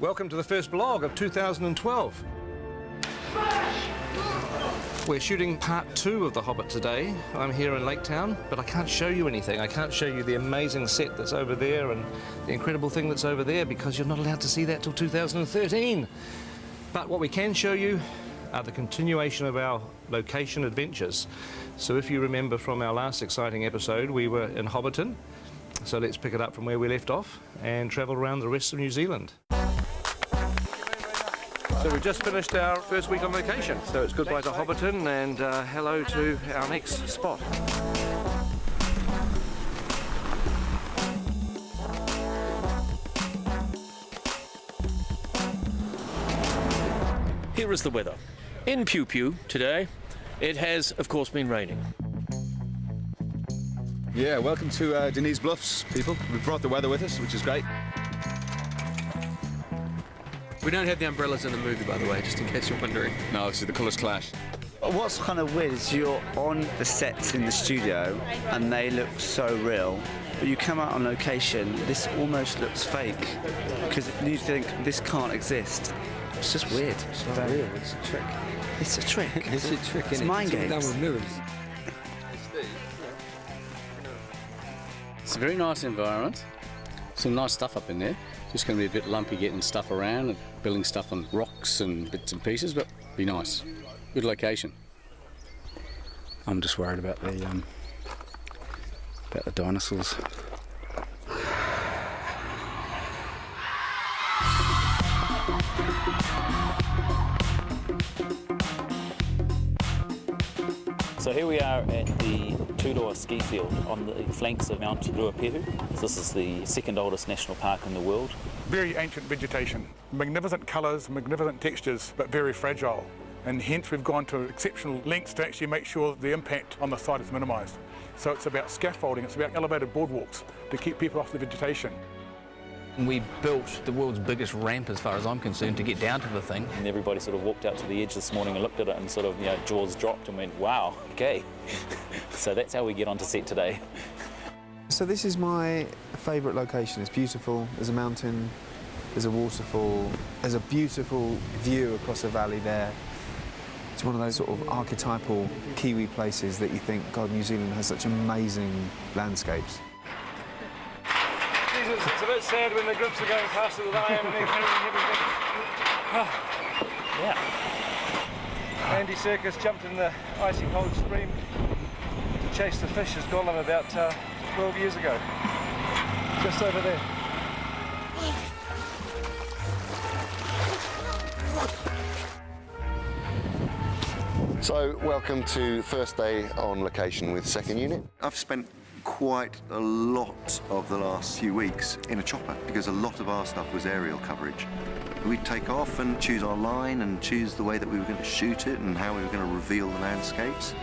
Welcome to the first vlog of 2012. We're shooting part 2 of The Hobbit today. I'm here in Lake Town, but I can't show you anything. I can't show you the amazing set that's over there and the incredible thing that's over there because you're not allowed to see that till 2013. But what we can show you are the continuation of our location adventures. So if you remember from our last exciting episode, we were in Hobbiton. So let's pick it up from where we left off and travel around the rest of New Zealand. So we've just finished our first week on vacation. So it's goodbye to Hobbiton and hello to our next spot. Here is the weather. In Pew Pew today, it has, of course, been raining. Yeah, welcome to Denise Bluffs, people. We've brought the weather with us, which is great. We don't have the umbrellas in the movie, by the way, just in case you're wondering. No, see, the colours clash. What's kind of weird is you're on the sets in the studio and they look so real, but you come out on location, this almost looks fake because you think this can't exist. It's just weird. It's not real, it's a trick. It's a trick. It's a trick, It's mind games. Done with mirrors. It's a very nice environment. Some nice stuff up in there. Just going to be a bit lumpy getting stuff around and building stuff on rocks and bits and pieces, but be nice. Good location. I'm just worried about the dinosaurs. So here we are at the Turoa ski field on the flanks of Mount Ruapehu. This is the second oldest national park in the world. Very ancient vegetation, magnificent colours, magnificent textures, but very fragile. And hence we've gone to exceptional lengths to actually make sure the impact on the site is minimised. So it's about scaffolding, it's about elevated boardwalks to keep people off the vegetation. We built the world's biggest ramp, as far as I'm concerned, to get down to the thing. And everybody sort of walked out to the edge this morning and looked at it and sort of, jaws dropped and went, wow, okay. So that's how we get onto set today. So this is my favourite location. It's beautiful. There's a mountain, there's a waterfall, there's a beautiful view across a valley there. It's one of those sort of archetypal Kiwi places that you think, God, New Zealand has such amazing landscapes. It's a bit sad when the grips are going faster than I am and they're carrying everything. Yeah. Andy Serkis jumped in the icy cold stream to chase the fish as Gollum about 12 years ago. Just over there. So, welcome to first day on location with second unit. I've spent quite a lot of the last few weeks in a chopper because a lot of our stuff was aerial coverage. We'd take off and choose our line and choose the way that we were going to shoot it and how we were going to reveal the landscapes.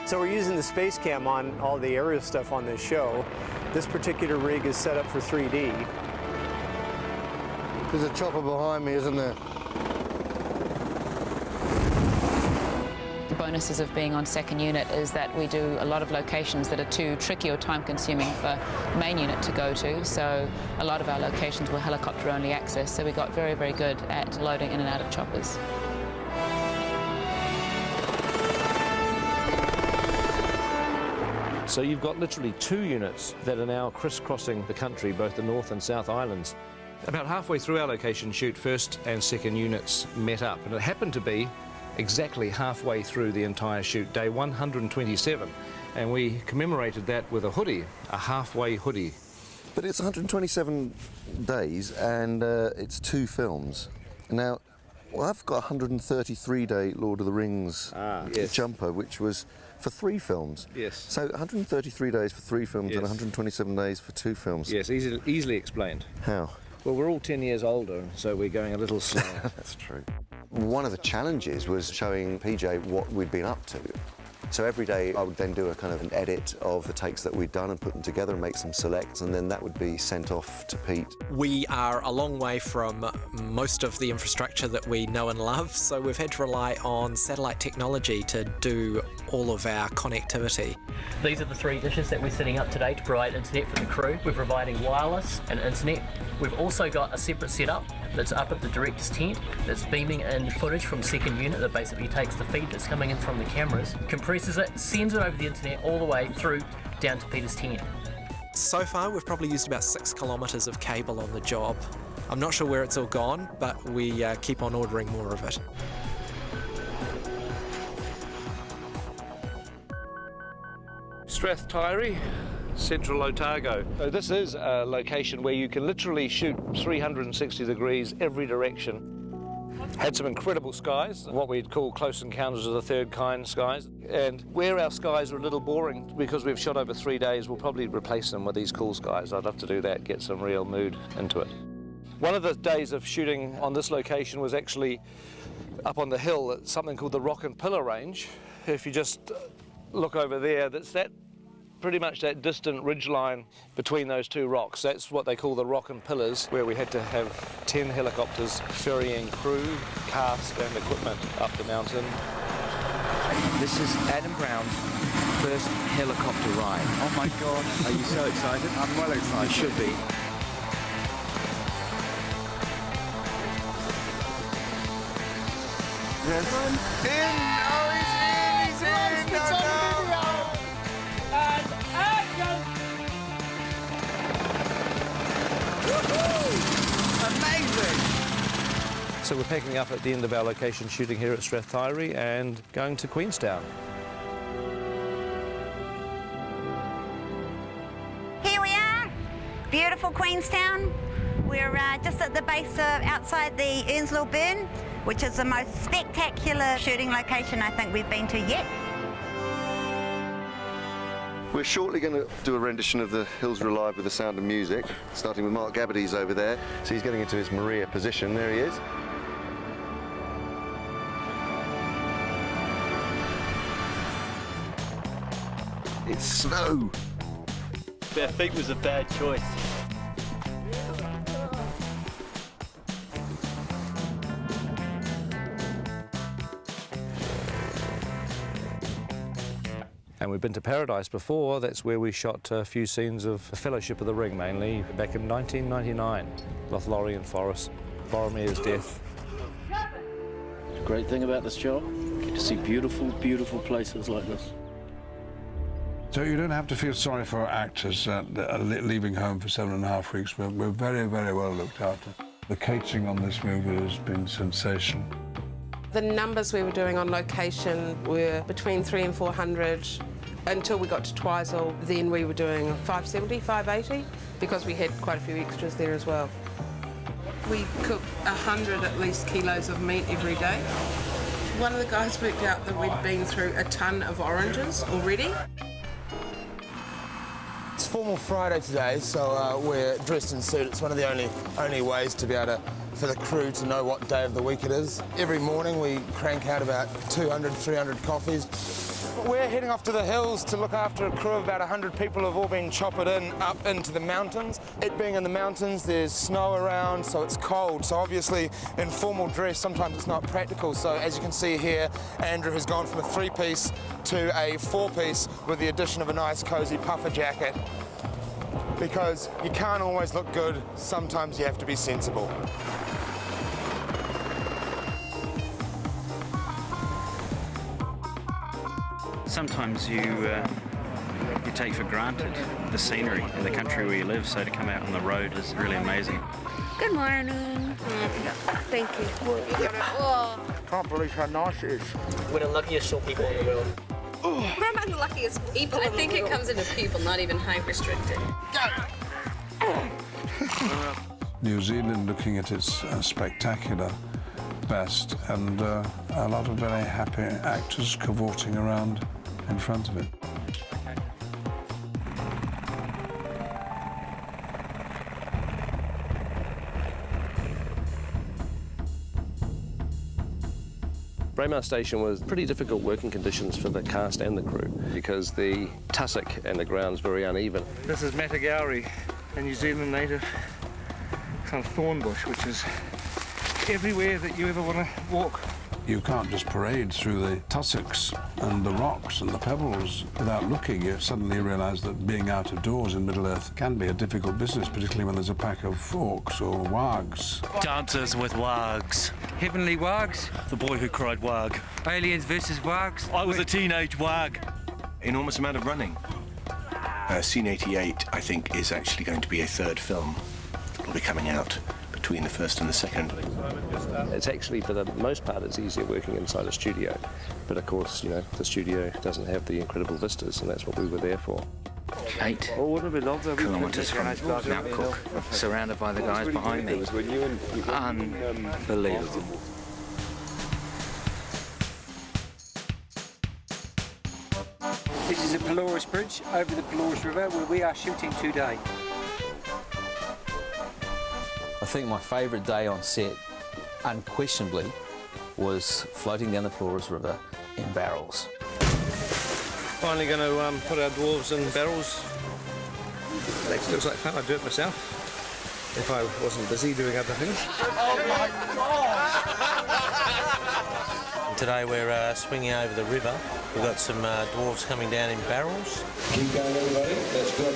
So we're using the space cam on all the aerial stuff on this show. This particular rig is set up for 3D. There's a chopper behind me, isn't there? The bonuses of being on second unit is that we do a lot of locations that are too tricky or time consuming for main unit to go to, so a lot of our locations were helicopter only access, so we got very, very good at loading in and out of choppers. So you've got literally 2 units that are now crisscrossing the country, both the North and South Islands. About halfway through our location shoot, first and second units met up, and it happened to be exactly halfway through the entire shoot, day 127, and we commemorated that with a hoodie, a halfway hoodie. But it's 127 days and it's 2 films. Now, I've got a 133-day Lord of the Rings jumper, which was for 3 films. Yes. So 133 days for 3 films and 127 days for 2 films. Yes, easily explained. How? Well, we're all 10 years older, so we're going a little slower. That's true. One of the challenges was showing PJ what we'd been up to. So every day I would then do a kind of an edit of the takes that we'd done and put them together and make some selects, and then that would be sent off to Pete. We are a long way from most of the infrastructure that we know and love, so we've had to rely on satellite technology to do all of our connectivity. These are the 3 dishes that we're setting up today to provide internet for the crew. We're providing wireless and internet. We've also got a separate setup that's up at the director's tent that's beaming in footage from second unit that basically takes the feed that's coming in from the cameras, compresses it, sends it over the internet all the way through down to Peter's tent. So far we've probably used about 6 kilometres of cable on the job. I'm not sure where it's all gone, but we keep on ordering more of it. Strathtyre, Central Otago. So this is a location where you can literally shoot 360 degrees every direction. Had some incredible skies, what we'd call close encounters of the third kind skies. And where our skies are a little boring, because we've shot over 3 days, we'll probably replace them with these cool skies. I'd love to do that, get some real mood into it. One of the days of shooting on this location was actually up on the hill at something called the Rock and Pillar Range. If you just look over there, that's that pretty much that distant ridge line between those 2 rocks. That's what they call the Rock and Pillars, where we had to have 10 helicopters ferrying crew, cast and equipment up the mountain. This is Adam Brown's first helicopter ride. Oh my gosh. Are you so excited? I'm well excited. You should be. Yes. In! Oh, he's in! He's in! No, no! And action! Amazing! So we're packing up at the end of our location shooting here at Strathtyre and going to Queenstown. Here we are, beautiful Queenstown. We're just at the base of outside the Earnslow Burn, which is the most spectacular shooting location I think we've been to yet. We're shortly going to do a rendition of The Hills Are Alive with the Sound of Music, starting with Mark Gabbady's over there. So he's getting into his Maria position. There he is. It's snow. Bare feet was a bad choice. And we've been to Paradise before. That's where we shot a few scenes of Fellowship of the Ring, mainly, back in 1999. Lothlorien Forest, Boromir's death. The great thing about this job, to see beautiful, beautiful places like this. So you don't have to feel sorry for actors that are leaving home for 7.5 weeks. We're very, very well looked after. The catering on this movie has been sensational. The numbers we were doing on location were between 300 and 400 until we got to Twizel. Then we were doing 570, 580 because we had quite a few extras there as well. We cook 100 at least kilos of meat every day. One of the guys worked out that we'd been through a ton of oranges already. It's Formal Friday today, so we're dressed in suit. It's one of the only ways to be able to, for the crew to know what day of the week it is. Every morning we crank out about 200, 300 coffees. We're heading off to the hills to look after a crew of about 100 people who've all been choppered in up into the mountains. It being in the mountains, there's snow around, so it's cold. So obviously in formal dress, sometimes it's not practical. So as you can see here, Andrew has gone from a 3-piece to a 4-piece with the addition of a nice cozy puffer jacket. Because you can't always look good, sometimes you have to be sensible. Sometimes you take for granted the scenery in the country where you live, so to come out on the road is really amazing. Good morning. Thank you. I can't believe how nice it is. We're the luckiest short people in the world. We're among the luckiest people. I think it comes into people, not even height restricted. New Zealand looking at its spectacular best, and a lot of very happy actors cavorting around in front of it. Braemar Station was pretty difficult working conditions for the cast and the crew because the tussock and the ground's very uneven. This is Matagauri, a New Zealand native kind of thorn bush, which is everywhere that you ever want to walk. You can't just parade through the tussocks and the rocks and the pebbles without looking. You suddenly realise that being out of doors in Middle-earth can be a difficult business, particularly when there's a pack of orcs or wargs. Dances with wargs. Heavenly wargs. The boy who cried warg. Aliens versus wargs. I was a teenage warg. Enormous amount of running. Scene 88, I think, is actually going to be a third film. It'll be coming out between the first and the second. It's actually, for the most part, it's easier working inside a studio. But of course, you know, the studio doesn't have the incredible vistas, and that's what we were there for. 8 kilometres from Mount Cook, surrounded by the guys behind me. Unbelievable. This is the Pelorus Bridge over the Pelorus River where we are shooting today. I think my favourite day on set, unquestionably, was floating down the Pelorus River in barrels. Finally going to put our dwarves in barrels. That looks like fun. I'd do it myself if I wasn't busy doing other things. Oh my God! Today we're swinging over the river. We've got some dwarves coming down in barrels. Keep going, everybody. That's good.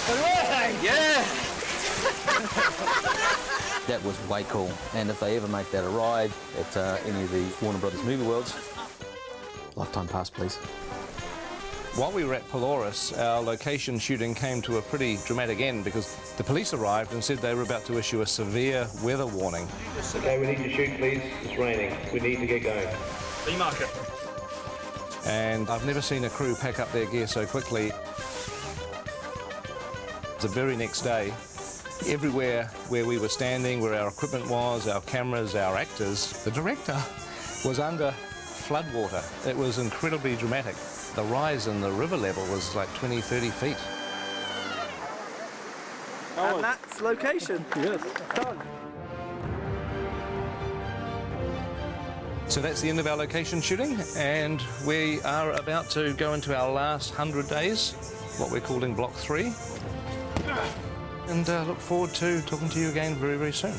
Hooray! Yeah! That was way cool, and if they ever make that a ride at any of the Warner Brothers movie worlds, lifetime pass, please. While we were at Pelorus, our location shooting came to a pretty dramatic end because the police arrived and said they were about to issue a severe weather warning. Okay, we need to shoot, please. It's raining. We need to get going. B-marker. And I've never seen a crew pack up their gear so quickly. The very next day, everywhere where we were standing, where our equipment was, our cameras, our actors, the director was under floodwater. It was incredibly dramatic. The rise in the river level was like 20, 30 feet. And that's location. Yes. Done. So that's the end of our location shooting, and we are about to go into our last 100 days, what we're calling Block 3. And look forward to talking to you again very, very soon.